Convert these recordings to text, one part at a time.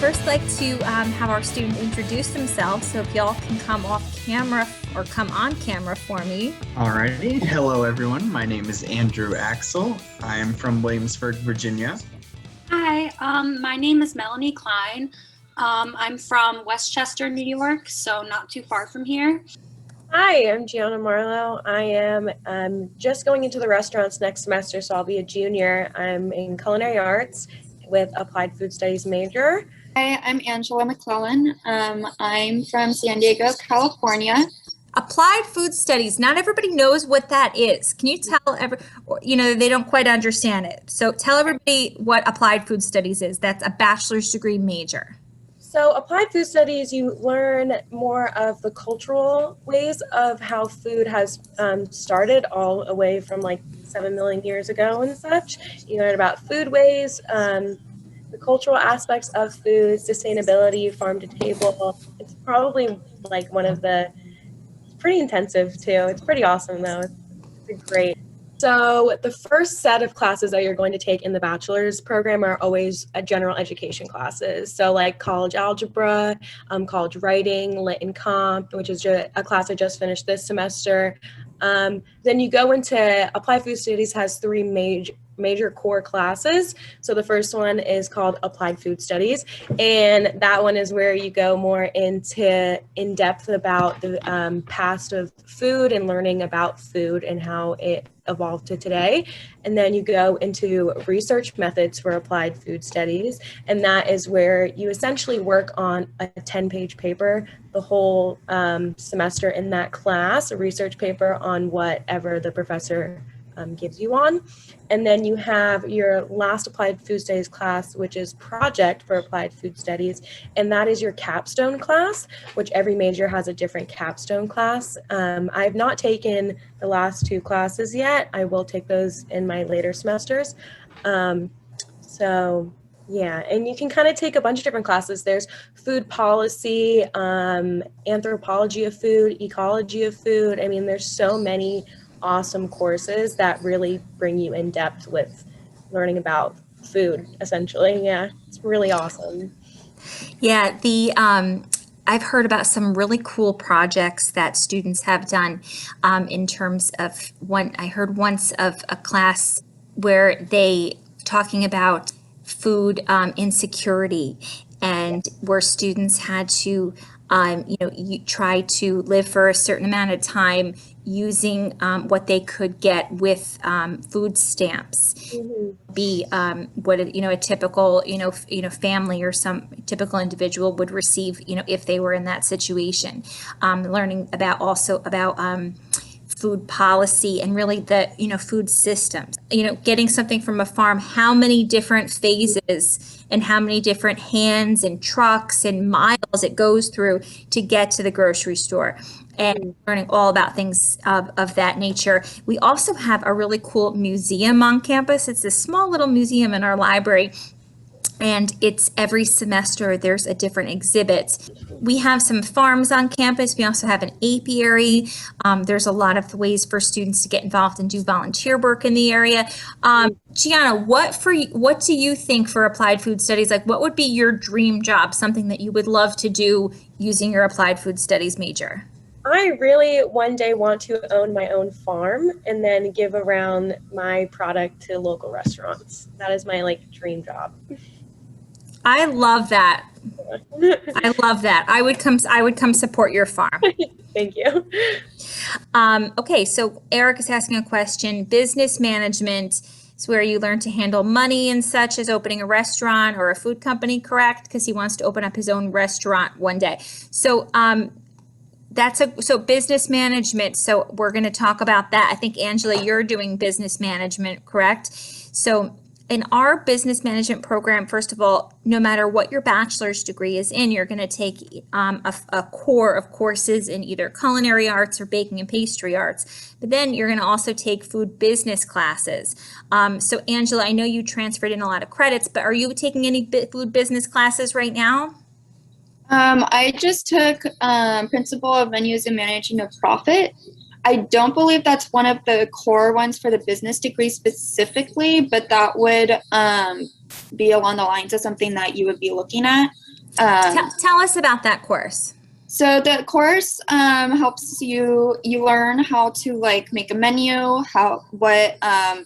first like to have our student introduce themselves. So if y'all can come off camera or come on camera for me. Alrighty. Hello, everyone. My name is Andrew Axel. I am from Williamsburg, Virginia. Hi, my name is Melanie Klein. I'm from Westchester, New York, so not too far from here. Hi, I'm Gianna Marlowe. I am just going into the restaurants next semester, so I'll be a junior. I'm in Culinary Arts with Applied Food Studies major. Hi, I'm Angela McClellan. I'm from San Diego, California. Applied Food Studies, not everybody knows what that is. Can you tell they don't quite understand it. So tell everybody what Applied Food Studies is. That's a bachelor's degree major. So Applied Food Studies, you learn more of the cultural ways of how food has started all the way from like 7 million years ago and such. You learn about food ways, the cultural aspects of food, sustainability, farm to table. It's probably like one of the, it's pretty intensive too. It's pretty awesome though. It's great. So the first set of classes that you're going to take in the bachelor's program are always general education classes. So like college algebra, college writing, lit and comp, which is a class I just finished this semester. Then you go into Applied Food Studies has three major core classes. So the first one is called Applied Food Studies, and that one is where you go more into in depth about the past of food and learning about food and how it evolved to today. And then you go into research methods for Applied Food Studies, and that is where you essentially work on a 10-page paper the whole semester in that class, a research paper on whatever the professor gives you on. And then you have your last Applied Food Studies class, which is Project for Applied Food Studies, and that is your capstone class, which every major has a different capstone class. I have not taken the last two classes yet. I will take those in my later semesters. So yeah, and you can kind of take a bunch of different classes. There's food policy, anthropology of food, ecology of food. I mean, there's so many awesome courses that really bring you in depth with learning about food, essentially. Yeah, it's really awesome. Yeah, I've heard about some really cool projects that students have done in terms of I heard once of a class where they talking about food insecurity, and where students had to you try to live for a certain amount of time using what they could get with food stamps. Mm-hmm. Be what a typical family or some typical individual would receive if they were in that situation. Learning about food policy and really the food systems. Getting something from a farm, how many different phases and how many different hands and trucks and miles it goes through to get to the grocery store, and learning all about things of that nature. We also have a really cool museum on campus. It's a small little museum in our library, and it's every semester there's a different exhibit. We have some farms on campus. We also have an apiary. There's a lot of ways for students to get involved and do volunteer work in the area. Gianna, what do you think for Applied Food Studies? Like, what would be your dream job, something that you would love to do using your Applied Food Studies major? I really one day want to own my own farm and then give around my product to local restaurants. That is my dream job. I love that. I love that. I would come support your farm. Thank you. Okay, so Eric is asking a question. Business management is where you learn to handle money and such as opening a restaurant or a food company, correct? Because he wants to open up his own restaurant one day. So so business management. So we're going to talk about that. I think Angela, you're doing business management, correct? So in our business management program, first of all, no matter what your bachelor's degree is in, you're going to take a core of courses in either culinary arts or baking and pastry arts. But then you're going to also take food business classes. So Angela, I know you transferred in a lot of credits, but are you taking any food business classes right now? I just took Principle of Menus and Managing a Profit. I don't believe that's one of the core ones for the business degree specifically, but that would be along the lines of something that you would be looking at. Tell us about that course. So the course helps you learn how to like make a menu, what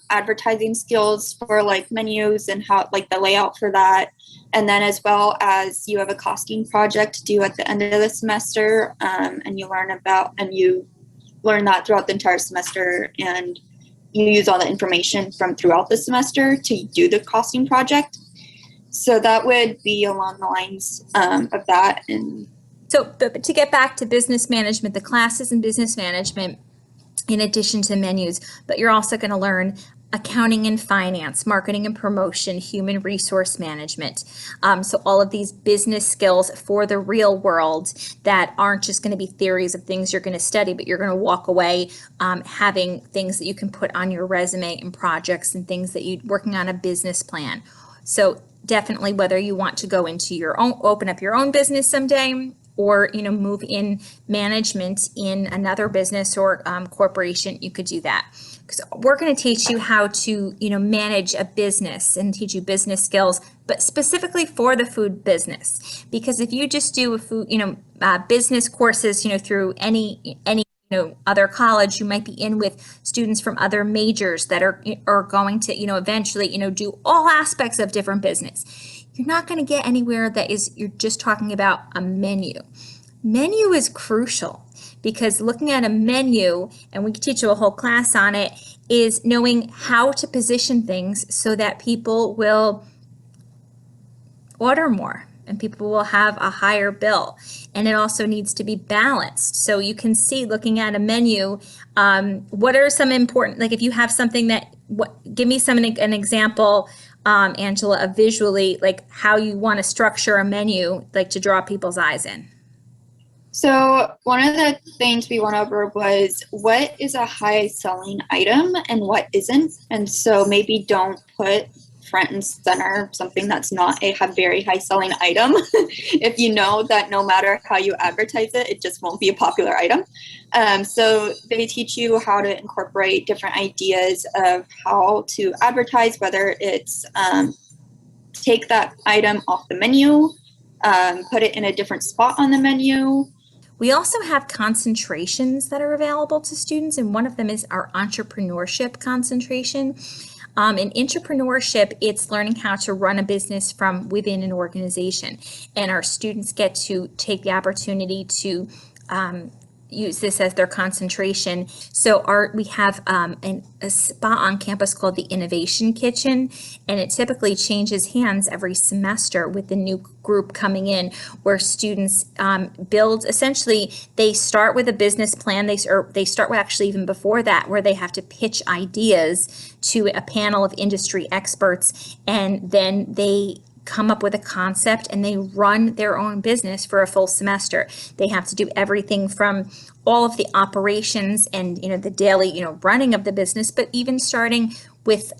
advertising skills for like menus and how like the layout for that. And then as well as you have a costing project due at the end of the semester, and you learn that throughout the entire semester, and you use all the information from throughout the semester to do the costing project. So that would be along the lines of that. And so to get back to business management, the classes in business management, in addition to menus, but you're also going to learn accounting and finance, marketing and promotion, human resource management. So all of these business skills for the real world that aren't just going to be theories of things you're going to study, but you're going to walk away having things that you can put on your resume and projects and things that you're working on a business plan. So definitely whether you want to go into your own, open up your own business someday, or move in management in another business or corporation, you could do that. Because we're going to teach you how to manage a business and teach you business skills, but specifically for the food business. Because if you just do a food business courses through any other college, you might be in with students from other majors that are going to eventually do all aspects of different business. You're not going to get anywhere you're just talking about a menu. Menu is crucial because looking at a menu, and we can teach you a whole class on it, is knowing how to position things so that people will order more and people will have a higher bill. And it also needs to be balanced. So you can see, looking at a menu, what are some important, like if you have something give me an example, Angela, of visually like how you want to structure a menu, like to draw people's eyes in. So one of the things we went over was what is a high selling item and what isn't. And so maybe don't put front and center something that's not a very high selling item if you know that no matter how you advertise it, it just won't be a popular item. So they teach you how to incorporate different ideas of how to advertise, whether it's take that item off the menu, put it in a different spot on the menu. We also have concentrations that are available to students, and one of them is our entrepreneurship concentration. In entrepreneurship, it's learning how to run a business from within an organization, and our students get to take the opportunity to use this as their concentration. So we have a spot on campus called the Innovation Kitchen, and it typically changes hands every semester with the new group coming in, where students build, essentially they start with a business plan, they start with, actually even before that, where they have to pitch ideas to a panel of industry experts, and then they come up with a concept and they run their own business for a full semester. They have to do everything from all of the operations and the daily running of the business, but even starting with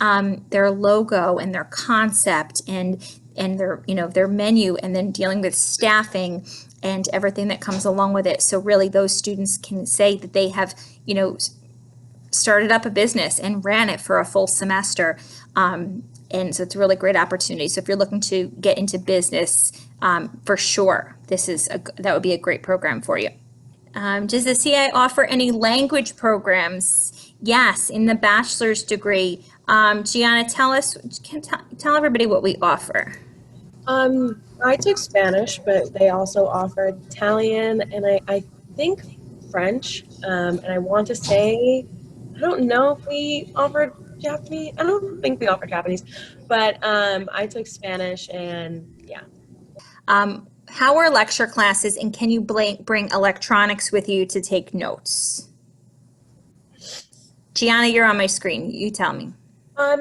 their logo and their concept and their menu, and then dealing with staffing and everything that comes along with it. So really those students can say that they have started up a business and ran it for a full semester. And so it's a really great opportunity. So if you're looking to get into business, for sure, that would be a great program for you. Does the CI offer any language programs? Yes, in the bachelor's degree. Gianna, tell everybody what we offer. I took Spanish, but they also offered Italian and I think French. And I want to say, I don't know if we offered Japanese. I don't think we offer Japanese, but I took Spanish, and yeah. How are lecture classes, and can you bring electronics with you to take notes? Gianna, you're on my screen. You tell me.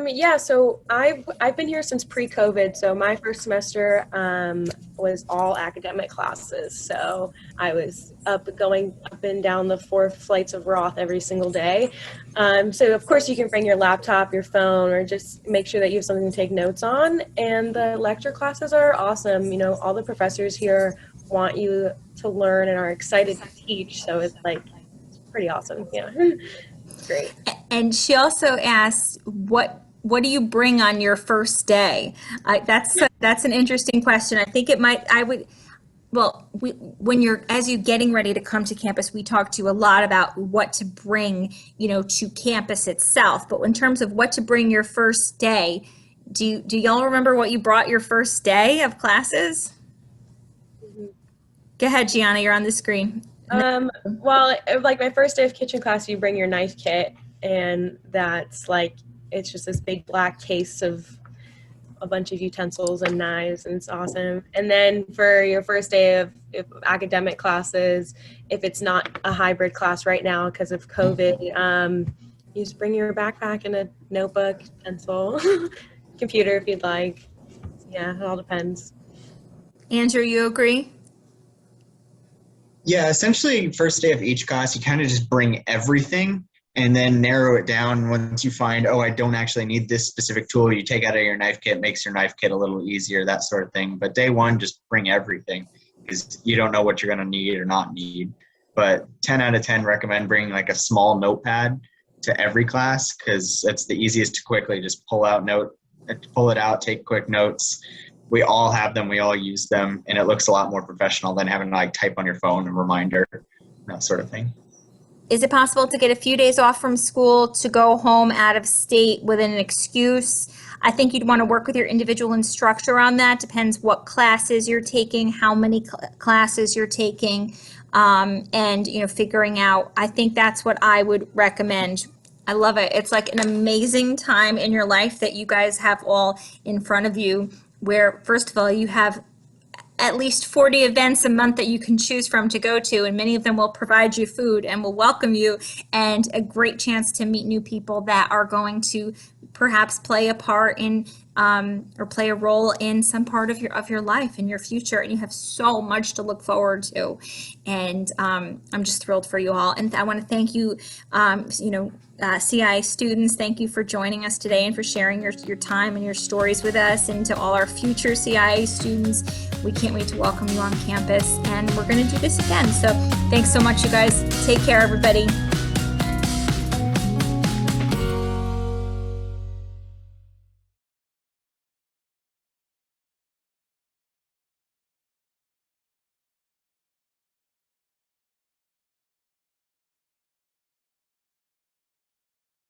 Yeah, so I've been here since pre-COVID. So my first semester was all academic classes. So I was going up and down the 4 flights of Roth every single day. So of course you can bring your laptop, your phone, or just make sure that you have something to take notes on. And the lecture classes are awesome. All the professors here want you to learn and are excited to teach. So it's pretty awesome. Yeah. Great. And she also asked, what what do you bring on your first day? That's an interesting question. I think it might, I would, well, when you're, as you're getting ready to come to campus, we talk to you a lot about what to bring, to campus itself. But in terms of what to bring your first day, do y'all remember what you brought your first day of classes? Go ahead, Gianna, you're on the screen. Well, like my first day of kitchen class, you bring your knife kit, and that's like, it's just this big black case of a bunch of utensils and knives, and it's awesome. And then for your first day of academic classes, if it's not a hybrid class right now because of COVID, you just bring your backpack and a notebook, pencil, computer if you'd like. Yeah, it all depends. Andrew, you agree? Yeah, essentially, first day of each class, you kind of just bring everything and then narrow it down. Once you find, I don't actually need this specific tool, you take out of your knife kit, makes your knife kit a little easier, that sort of thing. But day one, just bring everything because you don't know what you're going to need or not need. But 10 out of 10 recommend bringing like a small notepad to every class because it's the easiest to quickly just pull it out, take quick notes. We all have them, we all use them, and it looks a lot more professional than having to like type on your phone a reminder, that sort of thing. Is it possible to get a few days off from school to go home out of state with an excuse? I think you'd want to work with your individual instructor on that. Depends what classes you're taking, how many classes you're taking, and figuring out. I think that's what I would recommend. I love it. It's like an amazing time in your life that you guys have all in front of you, where first of all, you have at least 40 events a month that you can choose from to go to, and many of them will provide you food and will welcome you, and a great chance to meet new people that are going to perhaps play a part in or play a role in some part of your life and your future. And you have so much to look forward to, and I'm just thrilled for you all. And I want to thank you, CI students, thank you for joining us today and for sharing your time and your stories with us. And to all our future CI students, we can't wait to welcome you on campus, and we're going to do this again. So thanks so much, you guys. Take care, everybody.